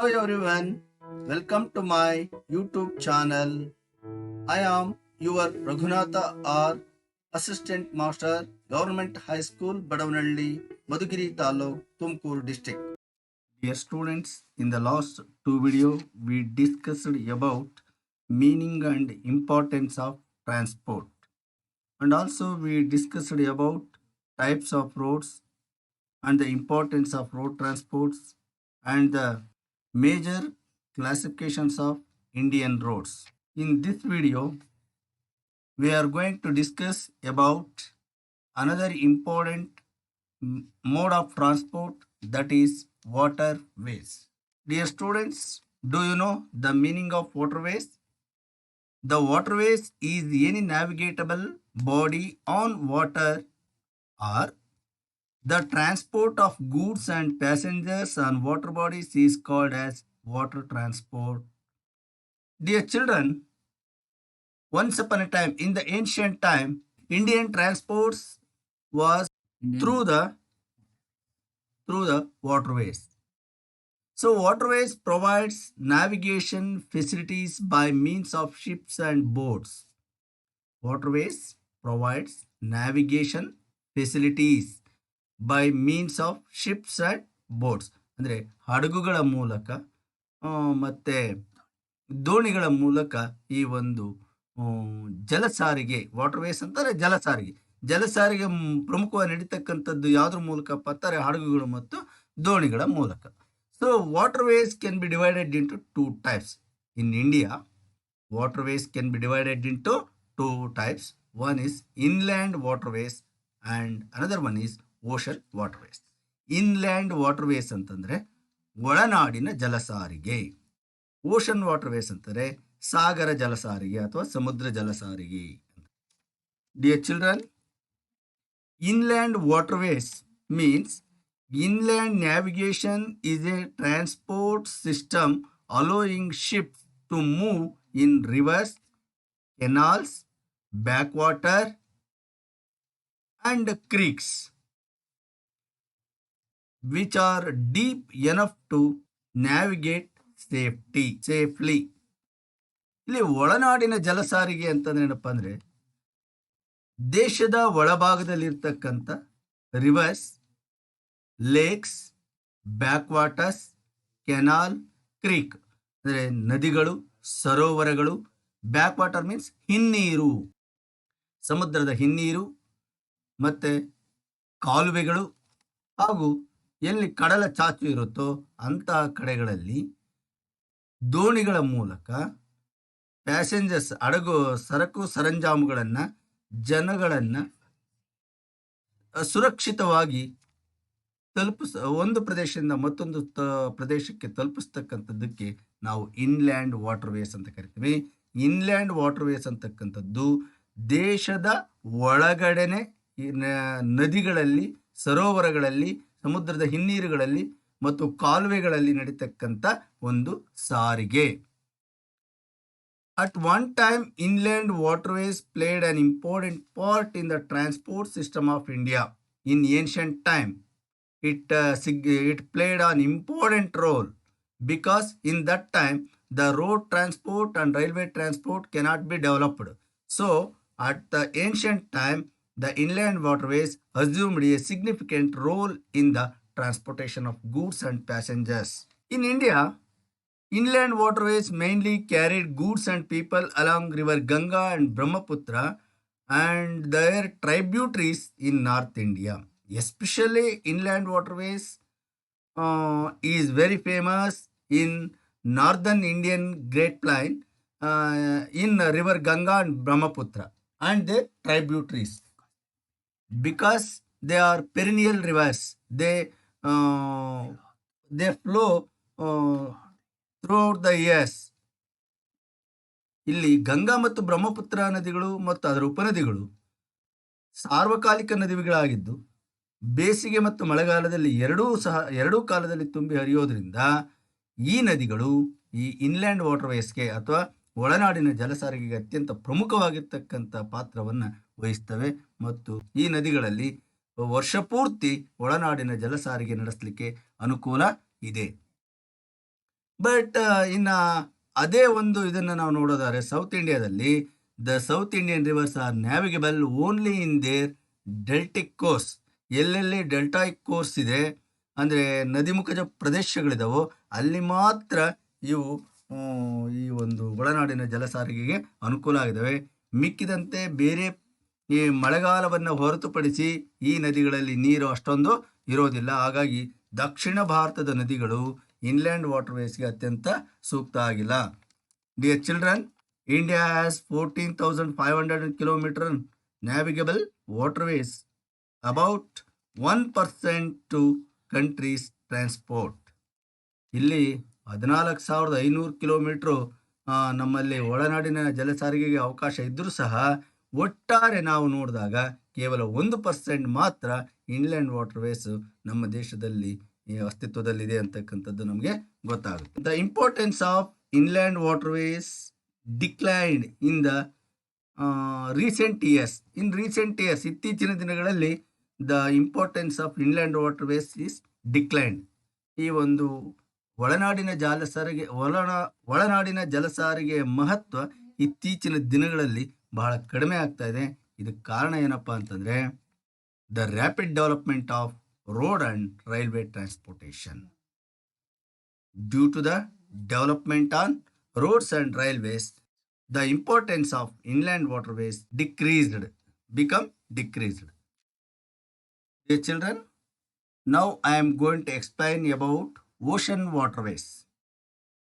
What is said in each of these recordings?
Hello everyone, welcome to my YouTube channel. I am your Raghunatha R, Assistant Master, Government High School, Badavanalli, Madhugiri Taluk, Tumkur District. Dear students, in the last two videos, we discussed about meaning and importance of transport. And also we discussed about types of roads and the importance of road transports and the major classifications of Indian roads. In this video, we are going to discuss about another important mode of transport, that is waterways. Dear students, do you know the meaning of waterways? The waterways is any navigable body on water or the transport of goods and passengers on water bodies is called as water transport. Dear children, once upon a time, in the ancient time, Indian transports was through the waterways. So waterways provides navigation facilities by means of ships and boats. Waterways provides navigation facilities by means of ships and boats, ಅಂದರೆ ಹಡಗುಗಳ ಮೂಲಕ ಮತ್ತು ದೋಣಿಗಳ ಮೂಲಕ ಈ ಒಂದು ಜಲ ಸಾರಿಗೆ, waterways ಅಂತಾರೆ ಜಲಸಾರಿಗೆ ಪ್ರಮುಖವಾಗಿ ನಡೀತಕ್ಕಂಥದ್ದು ಯಾವುದ್ರ ಮೂಲಕ ಅಂತಾರೆ ಹಡಗುಗಳು ಮತ್ತು ದೋಣಿಗಳ ಮೂಲಕ. So waterways can be divided into two types. In India waterways can be divided into two types. One is inland waterways and another one is ocean waterways. Inland waterways ಅಂತಂದರೆ ಒಳನಾಡಿನ ಜಲಸಾರಿಗೆ, ಓಷನ್ ವಾಟರ್ವೇಸ್ ಅಂತಂದರೆ ಸಾಗರ ಜಲಸಾರಿಗೆ ಅಥವಾ ಸಮುದ್ರ ಜಲಸಾರಿಗೆ. Dear children, inland waterways means inland navigation is a transport system allowing ships to move in rivers, canals, backwater and creeks which are deep enough to navigate safely. ಇಲ್ಲಿ ಒಳನಾಡಿನ ಜಲಸಾರಿಗೆ ಅಂತಂದ್ರೆ ಏನಪ್ಪ ಅಂದರೆ ದೇಶದ ಒಳಭಾಗದಲ್ಲಿರ್ತಕ್ಕಂಥ ರಿವರ್ಸ್, ಲೇಕ್ಸ್, ಬ್ಯಾಕ್ವಾಟರ್ಸ್, ಕೆನಾಲ್, ಕ್ರೀಕ್ ಅಂದರೆ ನದಿಗಳು, ಸರೋವರಗಳು. Backwater means ಹಿನ್ನೀರು, ಸಮುದ್ರದ ಹಿನ್ನೀರು, ಮತ್ತು ಕಾಲುವೆಗಳು, ಹಾಗೂ ಎಲ್ಲಿ ಕಡಲ ಚಾಚು ಇರುತ್ತೋ ಅಂತಹ ಕಡೆಗಳಲ್ಲಿ ದೋಣಿಗಳ ಮೂಲಕ ಪ್ಯಾಸೆಂಜರ್ಸ್, ಸರಕು ಸರಂಜಾಮುಗಳನ್ನು, ಜನಗಳನ್ನು ಸುರಕ್ಷಿತವಾಗಿ ಒಂದು ಪ್ರದೇಶದಿಂದ ಮತ್ತೊಂದು ಪ್ರದೇಶಕ್ಕೆ ತಲುಪಿಸ್ತಕ್ಕಂಥದ್ದಕ್ಕೆ ನಾವು ಇನ್ಲ್ಯಾಂಡ್ ವಾಟರ್ವೇಸ್ ಅಂತ ಕರಿತೀವಿ. ಇನ್ಲ್ಯಾಂಡ್ ವಾಟರ್ವೇಸ್ ಅಂತಕ್ಕಂಥದ್ದು ದೇಶದ ಒಳಗಡೆನೆ ನದಿಗಳಲ್ಲಿ, ಸರೋವರಗಳಲ್ಲಿ, ಸಮುದ್ರದ ಹಿನ್ನೀರುಗಳಲ್ಲಿ ಮತ್ತು ಕಾಲುವೆಗಳಲ್ಲಿ ನಡೀತಕ್ಕಂಥ ಒಂದು ಸಾರಿಗೆ. At one time, inland waterways played an important part in the transport system of India. In ancient time, it played an important role because in that time the road transport and railway transport cannot be developed. So at the ancient time, the inland waterways assumed a significant role in the transportation of goods and passengers. In India, inland waterways mainly carried goods and people along river Ganga and Brahmaputra and their tributaries in North India. Especially inland waterways is very famous in northern Indian Great Plain in river Ganga and Brahmaputra and their tributaries, because they are perennial rivers. They flow throughout the years. ಇಲ್ಲಿ ಗಂಗಾ ಮತ್ತು ಬ್ರಹ್ಮಪುತ್ರ ನದಿಗಳು ಮತ್ತು ಅದರ ಉಪನದಿಗಳು ಸಾರ್ವಕಾಲಿಕ ನದಿಗಳಾಗಿದ್ದು ಬೇಸಿಗೆ ಮತ್ತು ಮಳೆಗಾಲದಲ್ಲಿ ಎರಡೂ ಕಾಲದಲ್ಲಿ ತುಂಬಿ ಹರಿಯೋದ್ರಿಂದ ಈ ನದಿಗಳು ಈ ಇನ್ಲ್ಯಾಂಡ್ ವಾಟರ್ವೇಸ್ಗೆ ಅಥವಾ ಒಳನಾಡಿನ ಜಲಸಾರಿಗೆಗೆ ಅತ್ಯಂತ ಪ್ರಮುಖವಾಗಿರ್ತಕ್ಕಂಥ ಪಾತ್ರವನ್ನು ವಹಿಸ್ತವೆ. ಮತ್ತು ಈ ನದಿಗಳಲ್ಲಿ ವರ್ಷಪೂರ್ತಿ ಒಳನಾಡಿನ ಜಲಸಾರಿಗೆ ನಡೆಸಲಿಕ್ಕೆ ಅನುಕೂಲ ಇದೆ. ಬಟ್ ಇನ್ನು ಅದೇ ಒಂದು ಇದನ್ನು ನಾವು ನೋಡೋದಾದ್ರೆ ಸೌತ್ ಇಂಡಿಯಾದಲ್ಲಿ the south Indian rivers are navigable only in their deltaic course. ಎಲ್ಲೆಲ್ಲಿ ಡೆಲ್ಟಾಯಿಕ್ ಕೋರ್ಸ್ ಇದೆ ಅಂದರೆ ನದಿಮುಖಜ ಪ್ರದೇಶಗಳಿದಾವೋ ಅಲ್ಲಿ ಮಾತ್ರ ಇವು ಈ ಒಂದು ಒಳನಾಡಿನ ಜಲ ಸಾರಿಗೆಗೆ ಅನುಕೂಲ ಆಗಿದ್ದಾವೆ. ಮಿಕ್ಕಿದಂತೆ ಬೇರೆ ಈ ಮಳೆಗಾಲವನ್ನು ಹೊರತುಪಡಿಸಿ ಈ ನದಿಗಳಲ್ಲಿ ನೀರು ಅಷ್ಟೊಂದು ಇರೋದಿಲ್ಲ. ಹಾಗಾಗಿ ದಕ್ಷಿಣ ಭಾರತದ ನದಿಗಳು ಇನ್ಲ್ಯಾಂಡ್ ವಾಟರ್ವೇಸ್ಗೆ ಅತ್ಯಂತ ಸೂಕ್ತ ಆಗಿಲ್ಲ. Dear children, India has 14,500 kilometre navigable waterways, about 1% to countries transport. ಇಲ್ಲಿ 14,500 ಕಿಲೋಮೀಟ್ರು ನಮ್ಮಲ್ಲಿ ಒಳನಾಡಿನ ಜಲ ಸಾರಿಗೆಗೆ ಅವಕಾಶ ಇದ್ದರೂ ಸಹ ಒಟ್ಟಾರೆ ನಾವು ನೋಡಿದಾಗ ಕೇವಲ 1% ಮಾತ್ರ ಇನ್ಲ್ಯಾಂಡ್ ವಾಟರ್ವೇಸ್ ನಮ್ಮ ದೇಶದಲ್ಲಿ ಅಸ್ತಿತ್ವದಲ್ಲಿದೆ ಅಂತಕ್ಕಂಥದ್ದು ನಮಗೆ ಗೊತ್ತಾಗುತ್ತೆ. The importance of inland waterways declined in the recent years. ಇತ್ತೀಚಿನ ದಿನಗಳಲ್ಲಿ the importance of inland waterways is declined. ಈ ಒಂದು ಒಳನಾಡಿನ ಜಲ ಸಾರಿಗೆಯ ಮಹತ್ವ ಇತ್ತೀಚಿನ ದಿನಗಳಲ್ಲಿ ಬಹಳ ಕಡಿಮೆ ಆಗ್ತಾ ಇದೆ. ಇದಕ್ಕೆ ಕಾರಣ ಏನಪ್ಪಾ ಅಂತಂದರೆ the rapid development of road and railway transportation. Due to the development on roads and railways, the importance of inland waterways become decreased. Dear children, now I am going to explain about ocean waterways.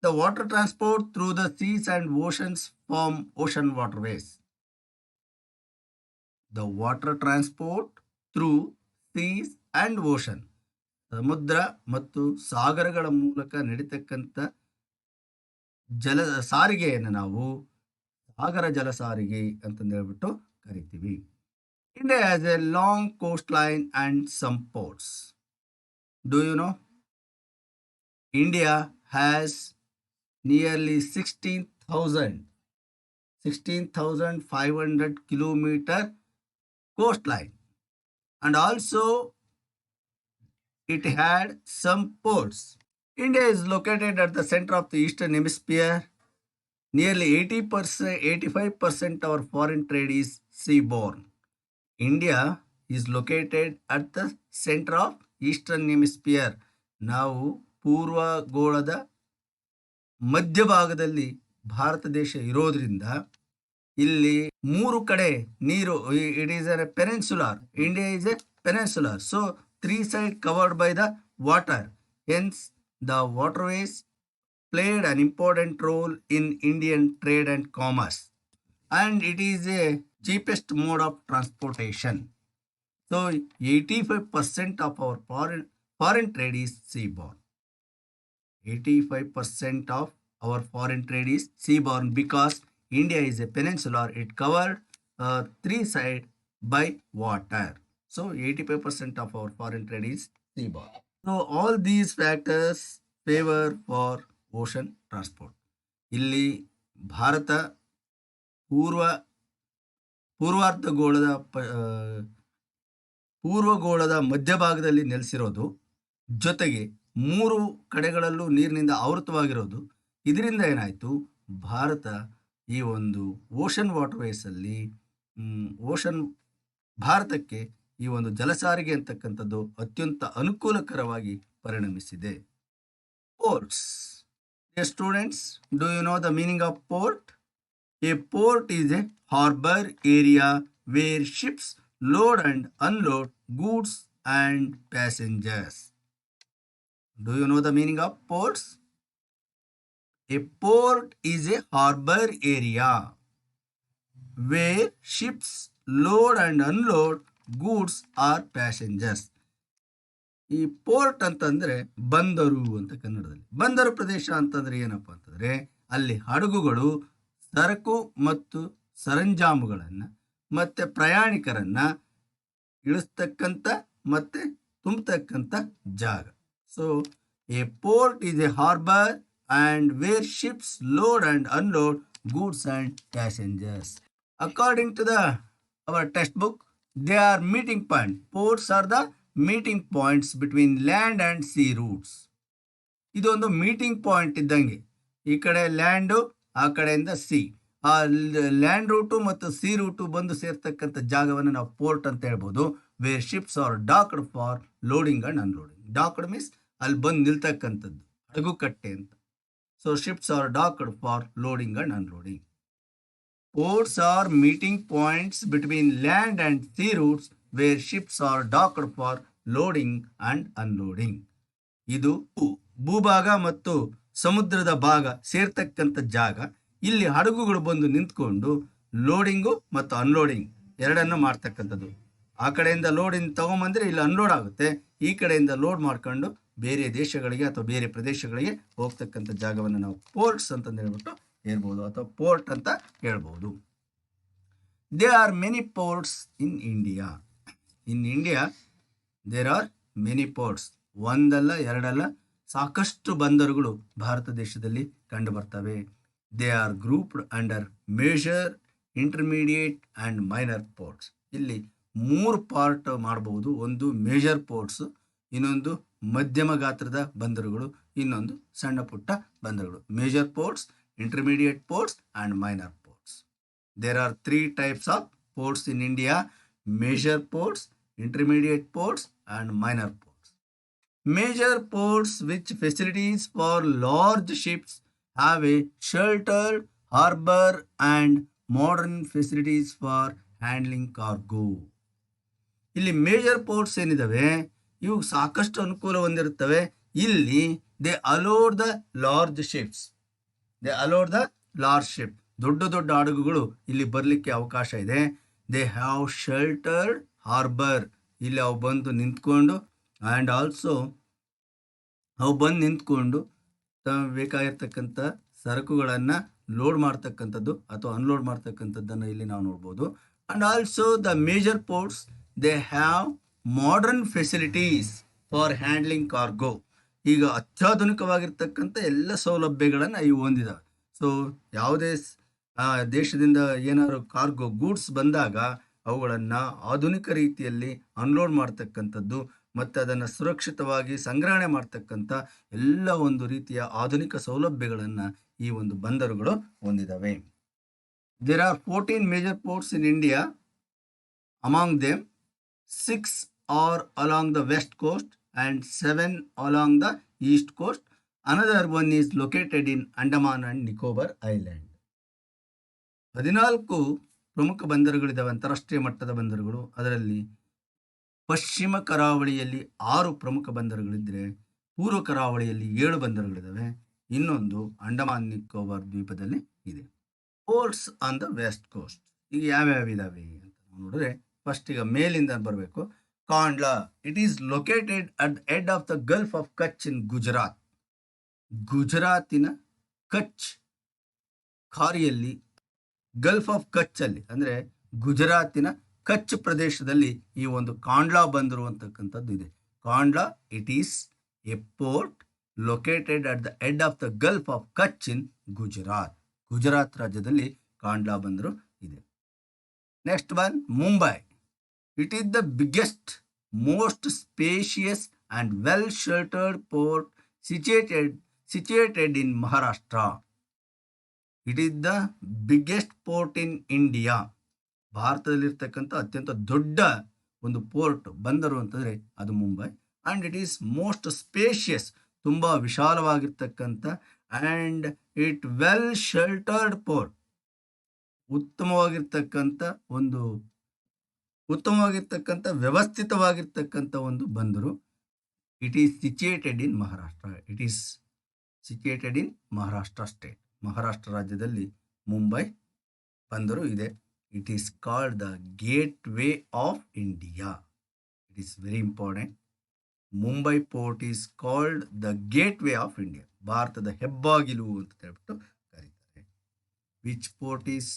The water transport through the seas and oceans form ocean waterways. The water transport through seas and ocean, ಸಮುದ್ರ ಮತ್ತು ಸಾಗರಗಳ ಮೂಲಕ ನಡೀತಕ್ಕಂಥ ಜಲ ಸಾರಿಗೆಯನ್ನು ನಾವು ಸಾಗರ ಜಲ ಸಾರಿಗೆ ಅಂತಂದು ಹೇಳ್ಬಿಟ್ಟು ಕರಿತೀವಿ. India has a long coastline and some ports. Do you know India has nearly 16,500 kilometer coastline, and also it had some ports. India is located at the center of the eastern hemisphere. Nearly 85% of our foreign trade is seaborne. India is located at the center of eastern hemisphere. ನಾವು ಪೂರ್ವಗೋಳದ ಮಧ್ಯಭಾಗದಲ್ಲಿ ಭಾರತ ದೇಶ ಇರೋದ್ರಿಂದ ಇಲ್ಲಿ 3 ಕಡೆ ನೀರು, it is A peninsular. India is A peninsular, so 3 sides covered by the water. Hence, the waterways played an important role in Indian trade and commerce, and it is a cheapest mode of transportation. So, 85% of our foreign trade is seaborne. 85% of our foreign trade is seaborne because India is a peninsula. It covered 3 sides by water. So 85% of our foreign trade is seaborne. So all these factors favor for ocean transport. ಇಲ್ಲಿ ಭಾರತ ಪೂರ್ವಗೋಳದ ಮಧ್ಯಭಾಗದಲ್ಲಿ ನೆಲೆಸಿರೋದು, ಜೊತೆಗೆ 3 ಕಡೆಗಳಲ್ಲೂ ನೀರಿನಿಂದ ಆವೃತವಾಗಿರೋದು. ಇದರಿಂದ ಏನಾಯಿತು, ಭಾರತ ಈ ಒಂದು ocean ವಾಟರ್ವೇಸಲ್ಲಿ ಭಾರತಕ್ಕೆ ಈ ಒಂದು ಜಲಸಾರಿಗೆ ಅಂತಕ್ಕಂಥದ್ದು ಅತ್ಯಂತ ಅನುಕೂಲಕರವಾಗಿ ಪರಿಣಮಿಸಿದೆ. Ports. Students, do you know the meaning of port? A port is a harbour area where ships load and unload goods and passengers. Do you know the meaning of ports? A port is a harbor area where ships load and unload goods or passengers. ಈ port ಅಂತಂದರೆ ಬಂದರು ಅಂತ ಕನ್ನಡದಲ್ಲಿ. ಬಂದರು ಪ್ರದೇಶ ಅಂತಂದರೆ ಏನಪ್ಪ ಅಂತಂದರೆ ಅಲ್ಲಿ ಹಡಗುಗಳು ಸರಕು ಮತ್ತು ಸರಂಜಾಮುಗಳನ್ನು ಮತ್ತು ಪ್ರಯಾಣಿಕರನ್ನು ಇಳಿಸ್ತಕ್ಕಂಥ ಮತ್ತು ತುಂಬತಕ್ಕಂಥ ಜಾಗ. So a port is a harbour and where ships load and unload goods and passengers. According to our textbook, they are meeting points. Ports are the meeting points between land and sea routes. ಇದೊಂದು meeting point ಇದ್ದಂಗೆ. ಈ ಕಡೆ land, ಆ ಕಡೆಯಿಂದ sea. ಆ land route ಮತ್ತು sea route ಬಂದು ಸೇರ್ತಕ್ಕಂಥ ಜಾಗವನ್ನು ನಾವು ಪೋರ್ಟ್ ಅಂತ ಹೇಳ್ಬೋದು. Where ships are docked for loading and unloading. Docked means ಅಲ್ಲಿ ಬಂದು ನಿಲ್ತಕ್ಕಂಥದ್ದು, ಹಡಗು ಕಟ್ಟೆ ಅಂತ. So ships are docked for loading and unloading. Ports are meeting points between land and sea routes where ships are docked for loading and unloading. ಇದು ಭೂಭಾಗ ಮತ್ತು ಸಮುದ್ರದ ಭಾಗ ಸೇರ್ತಕ್ಕಂಥ ಜಾಗ. ಇಲ್ಲಿ ಹಡಗುಗಳು ಬಂದು ನಿಂತ್ಕೊಂಡು ಲೋಡಿಂಗು ಮತ್ತು ಅನ್ಲೋಡಿಂಗ್ ಎರಡನ್ನು ಮಾಡ್ತಕ್ಕಂಥದ್ದು. ಆ ಕಡೆಯಿಂದ ಲೋಡಿಂಗ್ ತಗೊಂಬಂದ್ರೆ ಇಲ್ಲಿ ಅನ್ಲೋಡ್ ಆಗುತ್ತೆ, ಈ ಕಡೆಯಿಂದ ಲೋಡ್ ಮಾಡ್ಕೊಂಡು ಬೇರೆ ದೇಶಗಳಿಗೆ ಅಥವಾ ಬೇರೆ ಪ್ರದೇಶಗಳಿಗೆ ಹೋಗ್ತಕ್ಕಂಥ ಜಾಗವನ್ನು ನಾವು ಪೋರ್ಟ್ಸ್ ಅಂತಂದು ಹೇಳ್ಬಿಟ್ಟು ಹೇಳ್ಬೋದು ಅಥವಾ ಪೋರ್ಟ್ ಅಂತ ಹೇಳ್ಬೋದು. They are many ports in India. In India there are many ports. ಒಂದಲ್ಲ ಎರಡಲ್ಲ, ಸಾಕಷ್ಟು ಬಂದರುಗಳು ಭಾರತ ದೇಶದಲ್ಲಿ ಕಂಡು ಬರ್ತವೆ. They are grouped under major, intermediate and minor ports. ಇಲ್ಲಿ 3 ಪಾರ್ಟ್ ಮಾಡಬಹುದು. ಒಂದು ಮೇಜರ್ ಪೋರ್ಟ್ಸ್, ಇನ್ನೊಂದು ಮಧ್ಯಮ ಗಾತ್ರದ ಬಂದರುಗಳು, ಇನ್ನೊಂದು ಸಣ್ಣ ಪುಟ್ಟ ಬಂದರುಗಳು. Major ports, intermediate ports and minor ports. There are 3 types of ports in India: major ports, intermediate ports and minor ports. Major ports, which facilities for large ships, have a sheltered harbor and modern facilities for handling cargo. ಇಲ್ಲಿ major ports ಏನಿದಾವೆ ಇವು ಸಾಕಷ್ಟು ಅನುಕೂಲ ಹೊಂದಿರುತ್ತವೆ. ಇಲ್ಲಿ they allowed the large ships. They allowed the large ship. ದೊಡ್ಡ ದೊಡ್ಡ ಹಡಗುಗಳು ಇಲ್ಲಿ ಬರಲಿಕ್ಕೆ ಅವಕಾಶ ಇದೆ. They have sheltered harbour. ಇಲ್ಲಿ ಅವು ಬಂದು ನಿಂತ್ಕೊಂಡು ಆ್ಯಂಡ್ ಆಲ್ಸೋ ಅವು ಬಂದು ನಿಂತ್ಕೊಂಡು ತಮಗೆ ಬೇಕಾಗಿರ್ತಕ್ಕಂಥ ಸರಕುಗಳನ್ನು ಲೋಡ್ ಮಾಡ್ತಕ್ಕಂಥದ್ದು ಅಥವಾ ಅನ್ಲೋಡ್ ಮಾಡ್ತಕ್ಕಂಥದ್ದನ್ನು ಇಲ್ಲಿ ನಾವು ನೋಡ್ಬೋದು. And also the major ports they have modern facilities for handling cargo. ಈಗ ಅತ್ಯಾಧುನಿಕವಾಗಿರ್ತಕ್ಕಂಥ ಎಲ್ಲ ಸೌಲಭ್ಯಗಳನ್ನು ಇವು ಹೊಂದಿದ್ದಾವೆ. ಸೊ ಯಾವುದೇ ದೇಶದಿಂದ ಏನಾದ್ರು ಕಾರ್ಗೋ ಗೂಡ್ಸ್ ಬಂದಾಗ ಅವುಗಳನ್ನು ಆಧುನಿಕ ರೀತಿಯಲ್ಲಿ ಅನ್ಲೋಡ್ ಮಾಡ್ತಕ್ಕಂಥದ್ದು ಮತ್ತು ಅದನ್ನು ಸುರಕ್ಷಿತವಾಗಿ ಸಂಗ್ರಹಣೆ ಮಾಡ್ತಕ್ಕಂಥ ಎಲ್ಲ ಒಂದು ರೀತಿಯ ಆಧುನಿಕ ಸೌಲಭ್ಯಗಳನ್ನು ಈ ಒಂದು ಬಂದರುಗಳು ಹೊಂದಿದ್ದಾವೆ. There are 14 major ports in India. Among them 6 are along the west coast and 7 along the east coast. Another one is located in Andaman and Nicobar Island. 14 ಪ್ರಮುಖ ಬಂದರುಗಳಿದ್ದಾವೆ, ಅಂತಾರಾಷ್ಟ್ರೀಯ ಮಟ್ಟದ ಬಂದರುಗಳು. ಅದರಲ್ಲಿ ಪಶ್ಚಿಮ ಕರಾವಳಿಯಲ್ಲಿ 6 ಪ್ರಮುಖ ಬಂದರುಗಳಿದ್ದರೆ ಪೂರ್ವ ಕರಾವಳಿಯಲ್ಲಿ 7 ಬಂದರುಗಳಿದ್ದಾವೆ. ಇನ್ನೊಂದು ಅಂಡಮಾನ್ ನಿಕೋಬಾರ್ ದ್ವೀಪದಲ್ಲಿ ಇದೆ. Ports on the west coast ಈಗ ಯಾವ್ಯಾವ ಇದಾವೆ ಅಂತ ನೋಡಿದ್ರೆ, ಫಸ್ಟ್ ಈಗ ಮೇಲಿಂದ ಬರಬೇಕು. Kandla, it is located at the head of the gulf of Kutch in Gujarat. ಗುಜರಾತಿನ ಕಚ್ ಖಾರಿಯಲ್ಲಿ, ಗಲ್ಫ್ ಆಫ್ ಕಚ್ ಅಲ್ಲಿ ಅಂದರೆ ಗುಜರಾತಿನ ಕಚ್ ಪ್ರದೇಶದಲ್ಲಿ ಈ ಒಂದು ಕಾಂಡ್ಲಾ ಬಂದರು ಅಂತಕ್ಕಂಥದ್ದು ಇದೆ. Kandla, it is a port located at the head of the gulf of Kutch in Gujarat. Gujarat ರಾಜ್ಯದಲ್ಲಿ ಕಾಂಡ್ಲಾ ಬಂದರು ಇದೆ. Next one Mumbai. It is the biggest, most spacious and well-sheltered port situated in Maharashtra. It is the biggest port in India. ಭಾರತದಲ್ಲಿರ್ತಕ್ಕಂಥ ಅತ್ಯಂತ ದೊಡ್ಡ ಒಂದು port ಬಂದರು ಅಂತಂದರೆ ಅದು Mumbai. And it is most spacious, ತುಂಬ ವಿಶಾಲವಾಗಿರ್ತಕ್ಕಂಥ, and it well sheltered port, ಉತ್ತಮವಾಗಿರ್ತಕ್ಕಂಥ ವ್ಯವಸ್ಥಿತವಾಗಿರ್ತಕ್ಕಂಥ ಒಂದು ಬಂದರು. It is situated in Maharashtra. It is situated in Maharashtra state. Maharashtra ರಾಜ್ಯದಲ್ಲಿ ಮುಂಬೈ ಬಂದರು ಇದೆ. It is called the gateway of India. It is very important. Mumbai port is called the gateway of India. ಭಾರತದ ಹೆಬ್ಬಾಗಿಲು ಅಂತ ಹೇಳ್ಬಿಟ್ಟು ಕರೀತಾರೆ. Which port is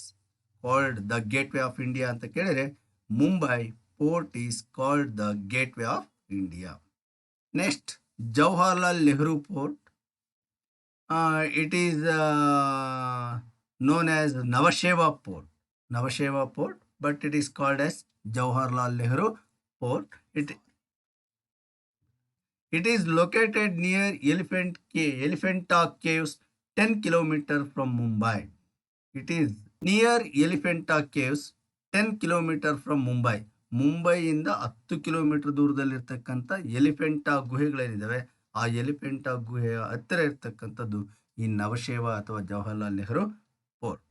called the gateway of India ಅಂತ ಕೇಳಿದರೆ Mumbai port is called the gateway of India. Next Jawaharlal Nehru port. It is known as Navasheva Port. Navasheva Port, but it is called as Jawaharlal Nehru Port. It is located near Elephanta Caves, 10 kilometers from Mumbai. It is near Elephanta Caves, 10 kilometers from Mumbai. ಮುಂಬೈಯಿಂದ 10 kilometre ದೂರದಲ್ಲಿರ್ತಕ್ಕಂಥ ಎಲಿಫೆಂಟಾ ಗುಹೆಗಳೇನಿದ್ದಾವೆ ಆ ಎಲಿಫೆಂಟಾ ಗುಹೆಯ ಹತ್ತಿರ ಇರ್ತಕ್ಕಂಥದ್ದು ಈ ನವಶೇವಾ ಅಥವಾ Jawaharlal Nehru port.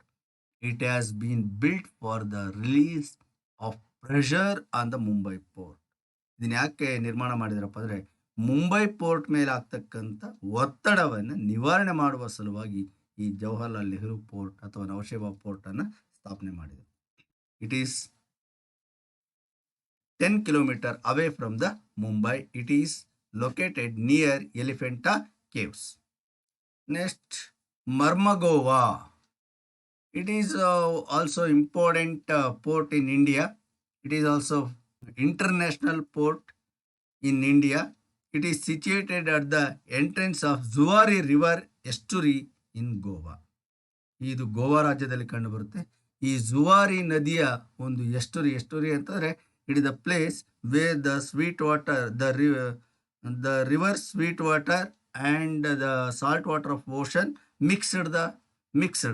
It has been built for the release of pressure on the Mumbai port. ಇದನ್ನ ಯಾಕೆ ನಿರ್ಮಾಣ ಮಾಡಿದ್ರಪ್ಪ ಅಂದರೆ ಮುಂಬೈ ಪೋರ್ಟ್ ಮೇಲೆ ಆಗ್ತಕ್ಕಂಥ ಒತ್ತಡವನ್ನು ನಿವಾರಣೆ ಮಾಡುವ ಸಲುವಾಗಿ ಈ ಜವಾಹರ್ಲಾಲ್ ನೆಹರು ಪೋರ್ಟ್ ಅಥವಾ ನವಶೇವಾ ಪೋರ್ಟ್ ಅನ್ನು ಸ್ಥಾಪನೆ ಮಾಡಿದರು. It is 10 kilometers away from the Mumbai. It is located near Elephanta Caves. Next, Mormugao. It is also important port in India. It is also international port in India. It is situated at the entrance of Zuari River estuary in Goa. ಇದು ಗೋವಾ ರಾಜ್ಯದಲ್ಲಿ ಕಂಡುಬರುತ್ತೆ. ಈ ಜುವಾರಿ ನದಿಯ ಒಂದು ಎಸ್ಟುರಿ ಅಂತಂದರೆ it is the place where the sweet water, the river sweet water and the salt water of ocean mixed,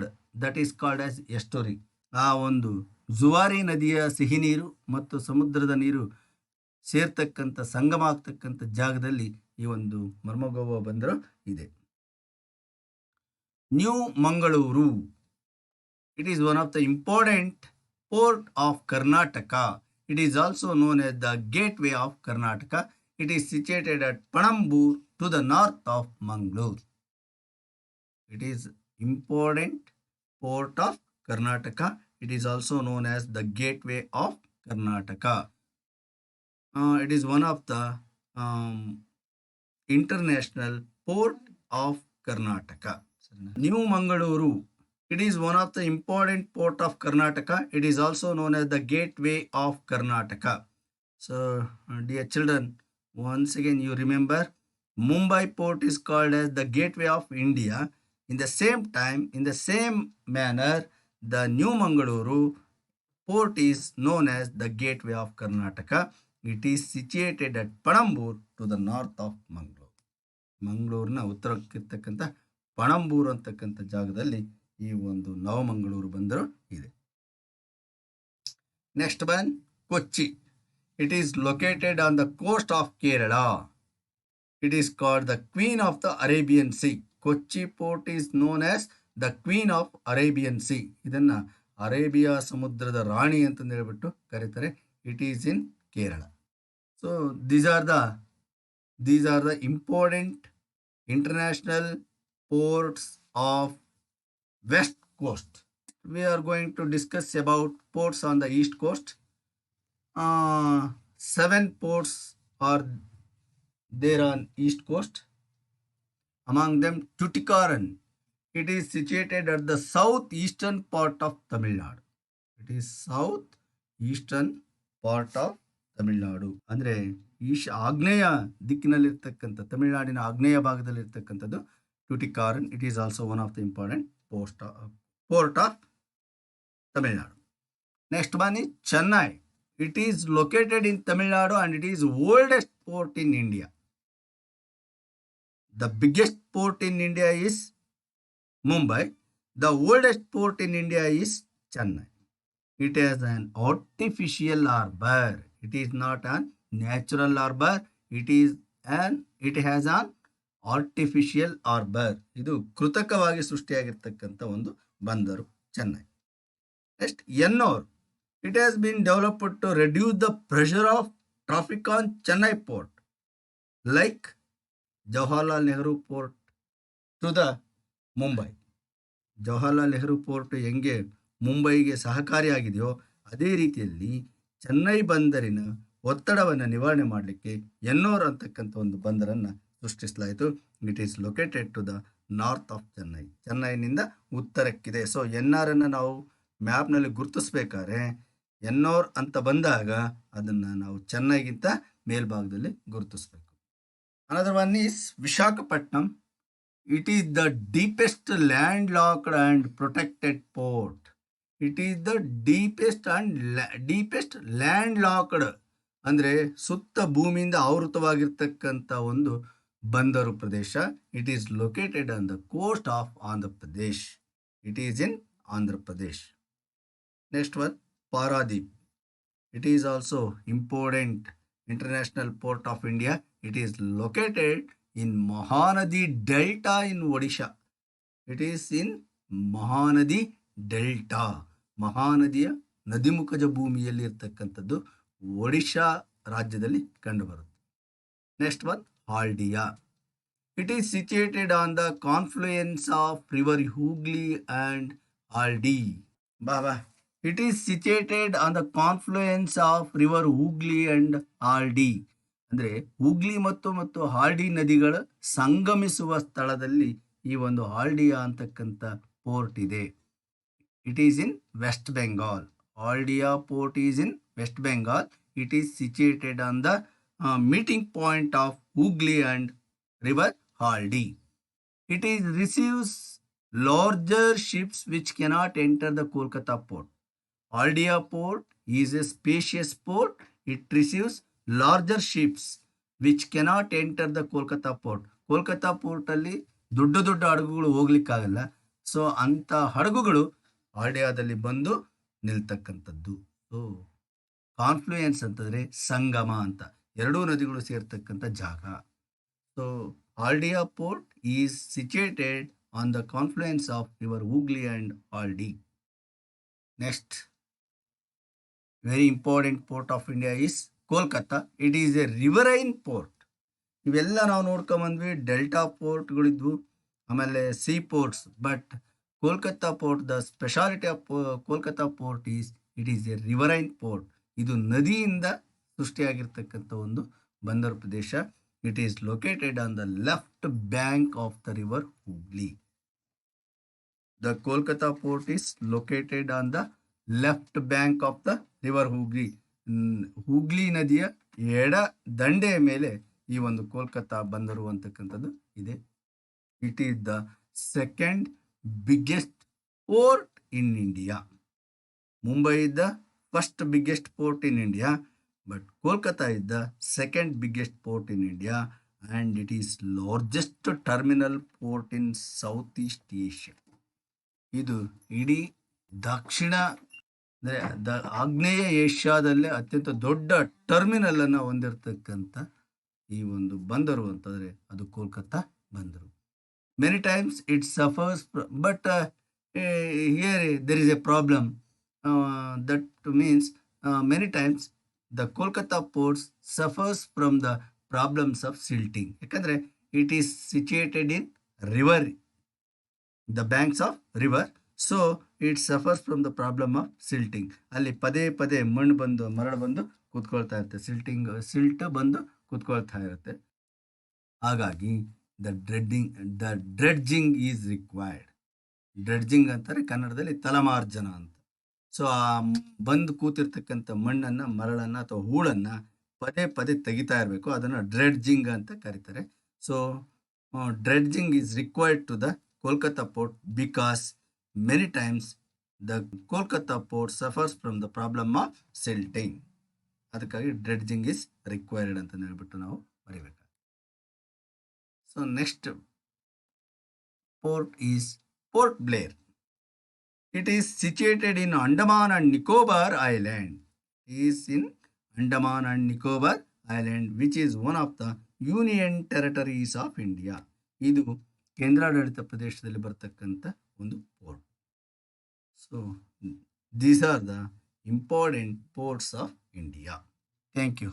that is called as estuary. ಆ ಒಂದು ಜುವಾರಿ ನದಿಯ ಸಿಹಿ ನೀರು ಮತ್ತು ಸಮುದ್ರದ ನೀರು ಸೇರ್ತಕ್ಕಂಥ ಸಂಗಮ ಆಗ್ತಕ್ಕಂಥ ಜಾಗದಲ್ಲಿ ಈ ಒಂದು ಮರ್ಮಗೋವಾ ಬಂದರು ಇದೆ. New Mangaluru. It is one of the important port of Karnataka. It is also known as the gateway of Karnataka. It is situated at Panambur to the north of Mangalore. It is important port of Karnataka. It is also known as the gateway of Karnataka. It is one of the international port of Karnataka. New Mangaluru. It is one of the important port of Karnataka. It is also known as the gateway of Karnataka. So, dear children, once again you remember, Mumbai port is called as the gateway of India. In the same time, in the same manner, the New Mangaluru port is known as the gateway of Karnataka. It is situated at Panambur to the north of Mangalore. ಮಂಗಳೂರಿನ ಉತ್ತರಕ್ಕಿರ್ತಕ್ಕಂಥ ಪಣಂಬೂರು ಅಂತಕ್ಕಂಥ ಜಾಗದಲ್ಲಿ ಈ ಒಂದು ನವಮಂಗಳೂರು ಬಂದರು ಇದೆ. Next one Kochi. It is located on the coast of Kerala. It is called the queen of the Arabian sea. Kochi port is known as the queen of Arabian sea. ಇದನ್ನು Arabia ಸಮುದ್ರದ ರಾಣಿ ಅಂತಂದು ಹೇಳ್ಬಿಟ್ಟು ಕರೀತಾರೆ. It is in Kerala. So these are the important international ports of west coast. We are going to discuss about ports on the east coast. 7 ports are there on east coast. Among them Tuticorin. It is situated at the southeastern part of Tamil Nadu. It is southeastern part of Tamil Nadu. ಅಂದರೆ ಆಗ್ನೇಯ ದಿಕ್ಕಿನಲ್ಲಿರ್ತಕ್ಕಂಥ ತಮಿಳುನಾಡಿನ ಆಗ್ನೇಯ ಭಾಗದಲ್ಲಿರ್ತಕ್ಕಂಥದ್ದು Tuticorin. It is also one of the important port of Tamil Nadu. Next one is Chennai. It is located in Tamil Nadu and it is oldest port in India. The biggest port in India is Mumbai. The oldest port in India is Chennai. It has an artificial harbor. It is not a natural harbor. It has an artificial harbour. ಇದು ಕೃತಕವಾಗಿ ಸೃಷ್ಟಿಯಾಗಿರ್ತಕ್ಕಂಥ ಒಂದು ಬಂದರು Chennai. Next Ennore. It has been developed to reduce the pressure of traffic on Chennai port like Jawaharlal Nehru port to the Mumbai. Jawaharlal Nehru port ಹೆಂಗೆ ಮುಂಬೈಗೆ ಸಹಕಾರಿಯಾಗಿದೆಯೋ ಅದೇ ರೀತಿಯಲ್ಲಿ ಚೆನ್ನೈ ಬಂದರಿನ ಒತ್ತಡವನ್ನು ನಿವಾರಣೆ ಮಾಡಲಿಕ್ಕೆ ಎನ್ನೋರ್ ಅಂತಕ್ಕಂಥ ಒಂದು ಬಂದರನ್ನು ಸೃಷ್ಟಿಸಲಾಯಿತು. It is located to the north of Chennai. ಚೆನ್ನೈನಿಂದ ಉತ್ತರಕ್ಕಿದೆ. ಸೊ ಎನ್ಆರನ್ನು ನಾವು ಮ್ಯಾಪ್ನಲ್ಲಿ ಗುರುತಿಸ್ಬೇಕಾದ್ರೆ ಎನ್ನೋರ್ ಅಂತ ಬಂದಾಗ ಅದನ್ನು ನಾವು ಚೆನ್ನೈಗಿಂತ ಮೇಲ್ಭಾಗದಲ್ಲಿ ಗುರುತಿಸ್ಬೇಕು. Another one is Visakhapatnam. It is the deepest land locked and protected port. It is the deepest land locked ಅಂದರೆ ಸುತ್ತ ಭೂಮಿಯಿಂದ ಆವೃತವಾಗಿರ್ತಕ್ಕಂಥ ಒಂದು ಬಂದರು ಪ್ರದೇಶ. It is located on the coast of Andhra Pradesh. It is in Andhra Pradesh. Next one, Paradip. It is also important international port of India. It is located in Mahanadi Delta in Odisha. It is in Mahanadi Delta. ಮಹಾನದಿಯ ನದಿಮುಖಜ ಭೂಮಿಯಲ್ಲಿ ಇರ್ತಕ್ಕಂಥದ್ದು ಒಡಿಶಾ ರಾಜ್ಯದಲ್ಲಿ ಕಂಡುಬರುತ್ತೆ. Next one, Haldia. It is situated on the confluence of river Hooghly and Haldi. ಬಾ It is situated on the confluence of river Hooghly and ಹಾಲ್ಡಿ. ಅಂದರೆ ಹೂಗ್ಲಿ ಮತ್ತು ಹಾಲ್ಡಿ ನದಿಗಳ ಸಂಗಮಿಸುವ ಸ್ಥಳದಲ್ಲಿ ಈ ಒಂದು ಹಾಲ್ಡಿಯಾ ಅಂತಕ್ಕಂಥ ಪೋರ್ಟ್ ಇದೆ. It is in West Bengal. Haldia port is in West Bengal. It is situated on the meeting point of Hooghly and river Haldi. It is receives larger ships which cannot enter the Kolkata port. Haldia port is a spacious port. It receives larger ships which cannot enter the Kolkata port. Kolkata ಪೋರ್ಟಲ್ಲಿ ದೊಡ್ಡ ಹಡಗುಗಳು ಹೋಗ್ಲಿಕ್ಕಾಗಲ್ಲ. So ಅಂಥ ಹಡಗುಗಳು ಹಾಲ್ಡಿಯಾದಲ್ಲಿ ಬಂದು ನಿಲ್ತಕ್ಕಂಥದ್ದು. So ಕಾನ್ಫ್ಲೂಯೆನ್ಸ್ ಅಂತಂದರೆ ಸಂಗಮ ಅಂತ, ಎರಡೂ ನದಿಗಳು ಸೇರ್ತಕ್ಕಂಥ ಜಾಗ. So Haldia port is situated on the confluence of river Hooghly and Haldi. Next, very important port of India is Kolkata. It is a riverine port. ಇವೆಲ್ಲ ನಾವು ನೋಡ್ಕೊಂಬಂದ್ವಿ. ಡೆಲ್ಟಾ ಪೋರ್ಟ್ಗಳಿದ್ವು, ಆಮೇಲೆ sea ports. But Kolkata port, the speciality of Kolkata port it is a riverine port. ಇದು ನದಿಯಿಂದ ಸೃಷ್ಟಿಯಾಗಿರ್ತಕ್ಕಂಥ ಒಂದು ಬಂದರು ಪ್ರದೇಶ. It is located on the left bank of the river Hooghly. The Kolkata port is located on the left bank of the river Hooghly. Hooghly ನದಿಯ ಎಡ ದಂಡೆಯ ಮೇಲೆ ಈ ಒಂದು ಕೋಲ್ಕತ್ತಾ ಬಂದರು ಅಂತಕ್ಕಂಥದ್ದು ಇದೆ. It is the second biggest port in India. Mumbai is the first biggest port in India, but Kolkata is the second biggest port in India and it is largest terminal port in south East Asia. ಇದು ಇಡೀ ದಕ್ಷಿಣ ಅಂದರೆ ಆಗ್ನೇಯ ಏಷ್ಯಾದಲ್ಲೇ ಅತ್ಯಂತ ದೊಡ್ಡ ಟರ್ಮಿನಲನ್ನು ಹೊಂದಿರತಕ್ಕಂಥ ಈ ಒಂದು ಬಂದರು ಅಂತಂದರೆ ಅದು ಕೋಲ್ಕತ್ತಾ ಬಂದರು. Many times it suffers, but here there is a problem. That means many times the Kolkata ports suffers from the problems of silting. ಯಾಕಂದರೆ it is situated in river, the banks of river. So it suffers from the problem of silting. ಅಲ್ಲಿ ಪದೇ ಮರಳು ಬಂದು ಕೂತ್ಕೊಳ್ತಾ ಇರುತ್ತೆ, silt ಬಂದು ಕೂತ್ಕೊಳ್ತಾ ಇರುತ್ತೆ. ಹಾಗಾಗಿ the dredging is required. Dredging ಅಂತಾರೆ ಕನ್ನಡದಲ್ಲಿ ತಲಮಾರ್ಜನ ಅಂತ. ಸೊ ಆ ಬಂದು ಕೂತಿರ್ತಕ್ಕಂಥ ಮರಳನ್ನು ಅಥವಾ ಹೂಳನ್ನು ಪದೇ ತೆಗಿತಾ ಇರಬೇಕು. ಅದನ್ನು ಡ್ರೆಡ್ಜಿಂಗ್ ಅಂತ ಕರೀತಾರೆ. So dredging is required to the Kolkata port because many times the Kolkata port suffers from the problem of silting. ಅದಕ್ಕಾಗಿ ಡ್ರೆಡ್ಜಿಂಗ್ ಇಸ್ ರಿಕ್ವೈರ್ಡ್ ಅಂತ ಹೇಳ್ಬಿಟ್ಟು ನಾವು ಬರೀಬೇಕು. So next port is Port Blair. It is situated in Andaman and Nicobar Island. It is in Andaman and Nicobar Island, which is one of the Union Territories of India. ಇದು ಕೇಂದ್ರಾಡಳಿತ ಪ್ರದೇಶದಲ್ಲಿ ಬರತಕ್ಕಂಥ ಒಂದು port. So these are the important ports of India. Thank you.